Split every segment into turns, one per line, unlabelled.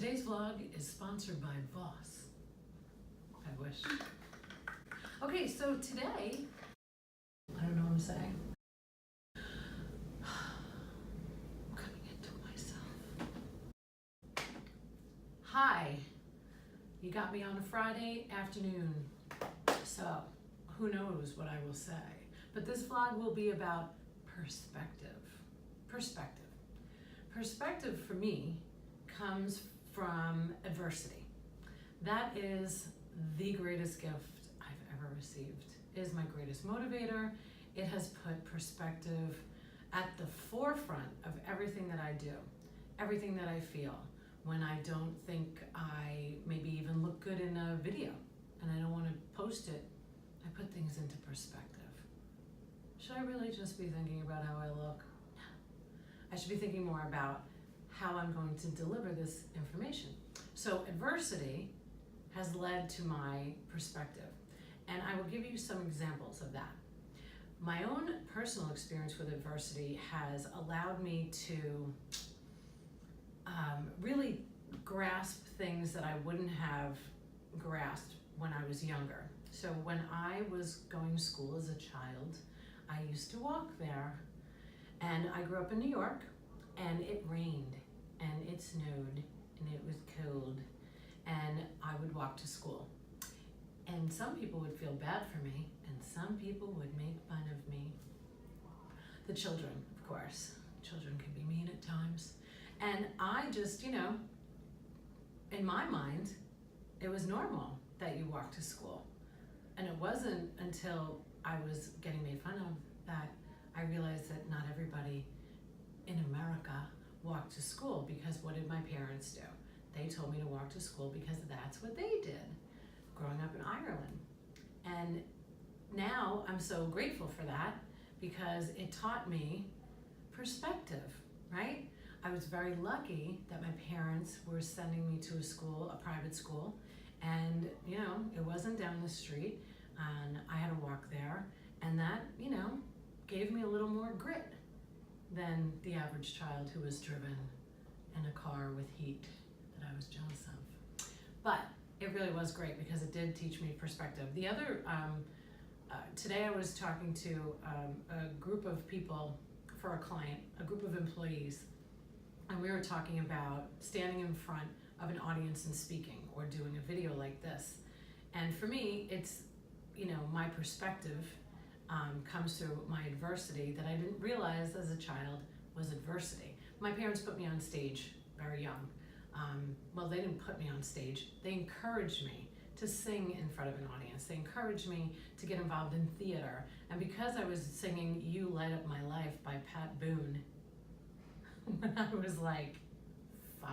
Today's vlog is sponsored by Voss. I wish. Okay, so today, I don't know what I'm saying. I'm coming into myself. Hi, you got me on a Friday afternoon, so who knows what I will say. But this vlog will be about perspective. Perspective. Perspective for me comes from adversity. That is the greatest gift I've ever received. It is my greatest motivator. It has put perspective at the forefront of everything that I do, everything that I feel. When I don't think I maybe even look good in a video and I don't want to post it, I put things into perspective. Should I really just be thinking about how I look? No. I should be thinking more about how I'm going to deliver this information. So adversity has led to my perspective, and I will give you some examples of that. My own personal experience with adversity has allowed me to really grasp things that I wouldn't have grasped when I was younger. So when I was going to school as a child, I used to walk there, and I grew up in New York, and it rained, and it snowed, and it was cold, and I would walk to school. And some people would feel bad for me, and some people would make fun of me. The children, of course. Children can be mean at times. And I just, in my mind, it was normal that you walk to school. And it wasn't until I was getting made fun of that I realized that not everybody in America walked to school, because what did my parents do? They told me to walk to school because that's what they did growing up in Ireland. And now I'm so grateful for that, because it taught me perspective, right? I was very lucky that my parents were sending me to a school, a private school, and it wasn't down the street, and I had to walk there, and that, gave me a little more grit than the average child who was driven in a car with heat that I was jealous of. But it really was great, because it did teach me perspective. The other, today I was talking to a group of people for a client, a group of employees, and we were talking about standing in front of an audience and speaking, or doing a video like this. And for me, it's, my perspective comes through my adversity that I didn't realize as a child was adversity. My parents put me on stage very young. Well, they didn't put me on stage. They encouraged me to sing in front of an audience. They encouraged me to get involved in theater. And because I was singing You Light Up My Life by Pat Boone when I was like 5,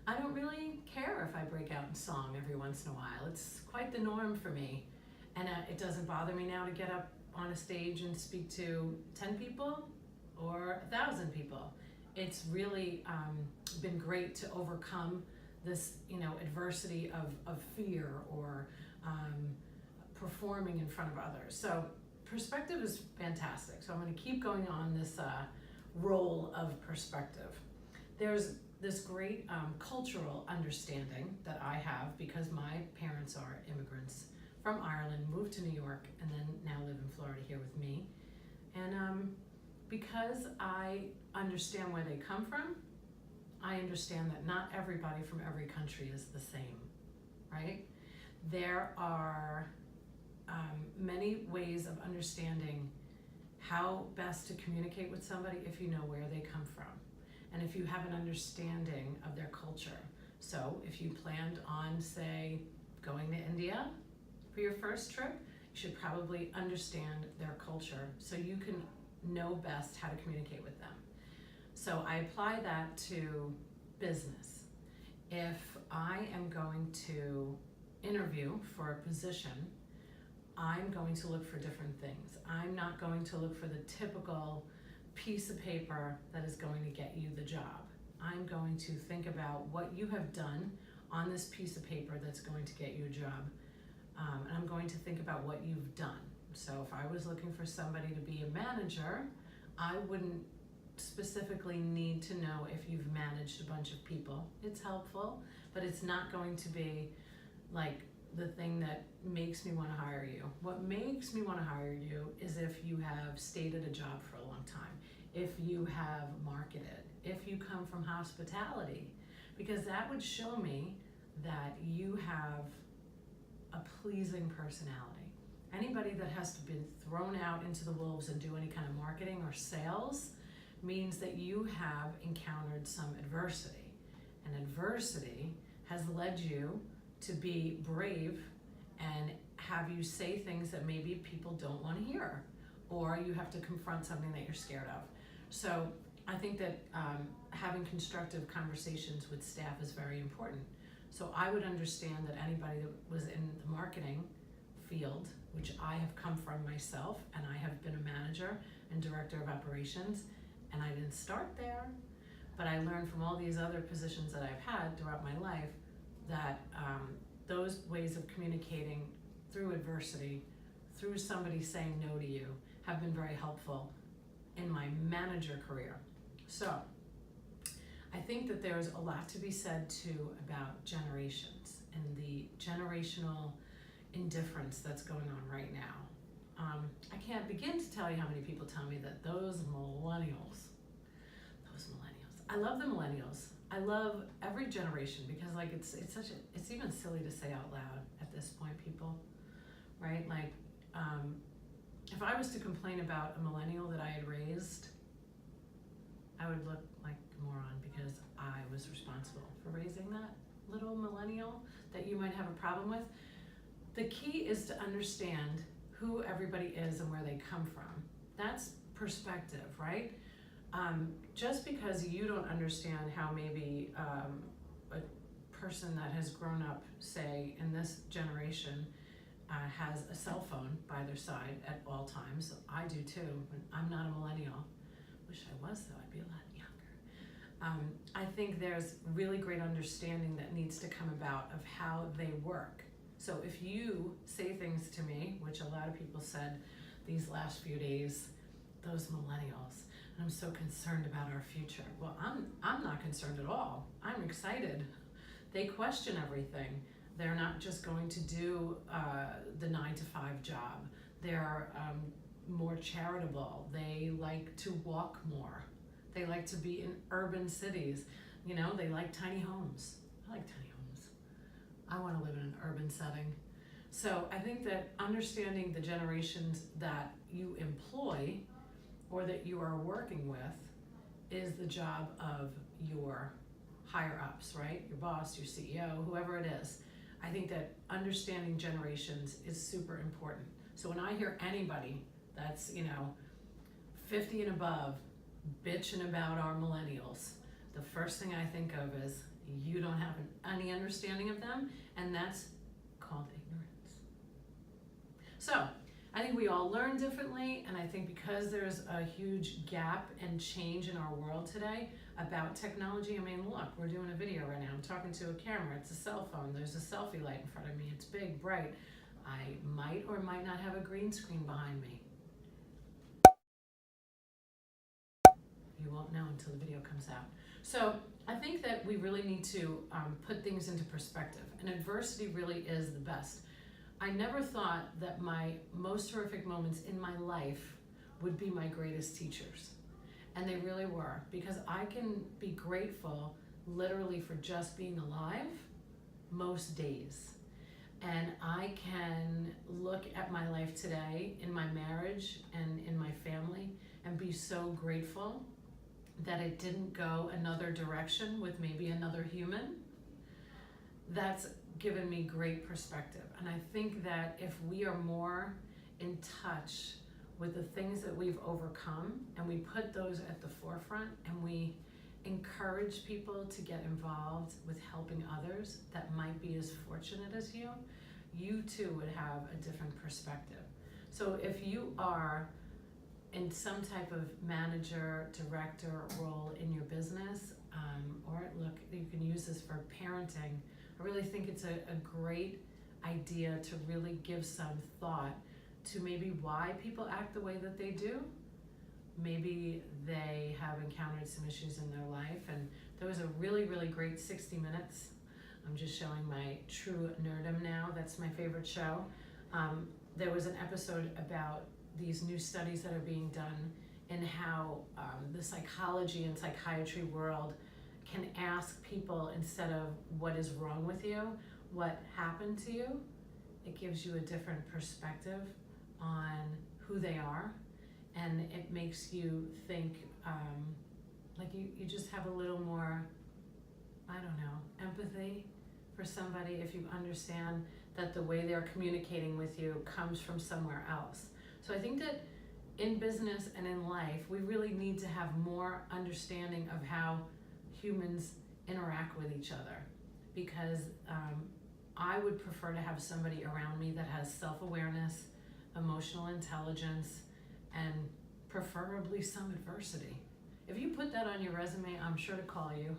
I don't really care if I break out in song every once in a while. It's quite the norm for me. And it doesn't bother me now to get up on a stage and speak to 10 people or 1,000 people. It's really been great to overcome this, adversity of fear or performing in front of others. So perspective is fantastic. So I'm going to keep going on this role of perspective. There's this great cultural understanding that I have, because my parents are immigrants from Ireland, moved to New York, and then now live in Florida here with me. And because I understand where they come from, I understand that not everybody from every country is the same, right? There are many ways of understanding how best to communicate with somebody if you know where they come from, and if you have an understanding of their culture. So if you planned on, say, going to India for your first trip, you should probably understand their culture so you can know best how to communicate with them. So I apply that to business. If I am going to interview for a position, I'm going to look for different things. I'm not going to look for the typical piece of paper that is going to get you the job. I'm going to think about what you have done on this piece of paper that's going to get you a job. And I'm going to think about what you've done. So if I was looking for somebody to be a manager, I wouldn't specifically need to know if you've managed a bunch of people. It's helpful, but it's not going to be like the thing that makes me want to hire you. What makes me want to hire you is if you have stayed at a job for a long time, if you have marketed, if you come from hospitality, because that would show me that you have a pleasing personality. Anybody that has to be thrown out into the wolves and do any kind of marketing or sales means that you have encountered some adversity. And adversity has led you to be brave and have you say things that maybe people don't want to hear, or you have to confront something that you're scared of. So I think that having constructive conversations with staff is very important. So I would understand that anybody that was in the marketing field, which I have come from myself, and I have been a manager and director of operations, and I didn't start there, but I learned from all these other positions that I've had throughout my life that those ways of communicating through adversity, through somebody saying no to you, have been very helpful in my manager career. So I think that there's a lot to be said too about generations and the generational indifference that's going on right now. I can't begin to tell you how many people tell me that those millennials, I love the millennials. I love every generation because like it's even silly to say out loud at this point, people, right? Like, if I was to complain about a millennial that I had raised, I would look like a moron because I was responsible for raising that little millennial that you might have a problem with. The key is to understand who everybody is and where they come from. That's perspective, right? Just because you don't understand how maybe a person that has grown up, say, in this generation, has a cell phone by their side at all times. I do too. I'm not a millennial. Wish I was, though. I'd be a lot younger. I think there's really great understanding that needs to come about of how they work. So if you say things to me, which a lot of people said these last few days, those millennials, and I'm so concerned about our future. Well, I'm not concerned at all. I'm excited. They question everything. They're not just going to do the 9-to-5 job. They're more charitable. They like to walk more. They like to be in urban cities. You know, they like tiny homes. I like tiny homes. I want to live in an urban setting. So I think that understanding the generations that you employ or that you are working with is the job of your higher ups, right? Your boss, your CEO, whoever it is. I think that understanding generations is super important. So when I hear anybody that's, 50 and above bitching about our millennials, the first thing I think of is you don't have any understanding of them, and that's called ignorance. So I think we all learn differently, and I think because there's a huge gap and change in our world today about technology, I mean, look, we're doing a video right now. I'm talking to a camera. It's a cell phone. There's a selfie light in front of me. It's big, bright. I might or might not have a green screen behind me. You won't know until the video comes out. So I think that we really need to put things into perspective, and adversity really is the best. I never thought that my most horrific moments in my life would be my greatest teachers. And they really were, because I can be grateful literally for just being alive most days. And I can look at my life today in my marriage and in my family and be so grateful that it didn't go another direction with maybe another human. That's given me great perspective. And I think that if we are more in touch with the things that we've overcome and we put those at the forefront and we encourage people to get involved with helping others that might be as fortunate as you too would have a different perspective. So if you are in some type of manager, director role in your business, or look, you can use this for parenting, I really think it's a great idea to really give some thought to maybe why people act the way that they do. maybe they have encountered some issues in their life. And there was a really, really great 60 Minutes. I'm just showing my true nerdum now. That's my favorite show. There was an episode about these new studies that are being done and how the psychology and psychiatry world can ask people, instead of what is wrong with you, what happened to you. It gives you a different perspective on who they are, and it makes you think like you just have a little more, I don't know, empathy for somebody if you understand that the way they're communicating with you comes from somewhere else. So I think that in business and in life, we really need to have more understanding of how humans interact with each other, because I would prefer to have somebody around me that has self-awareness, emotional intelligence, and preferably some adversity. If you put that on your resume, I'm sure to call you.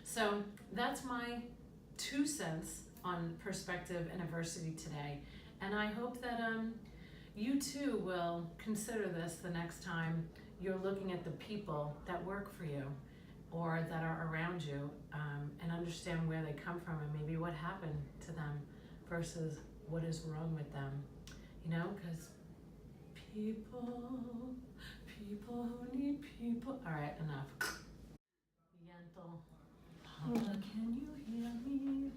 So that's my 2 cents on perspective and adversity today. And I hope that you too will consider this the next time you're looking at the people that work for you or that are around you, and understand where they come from and maybe what happened to them versus what is wrong with them. You know, because people who need people. All right, enough. Yentl. Paula, can you hear me?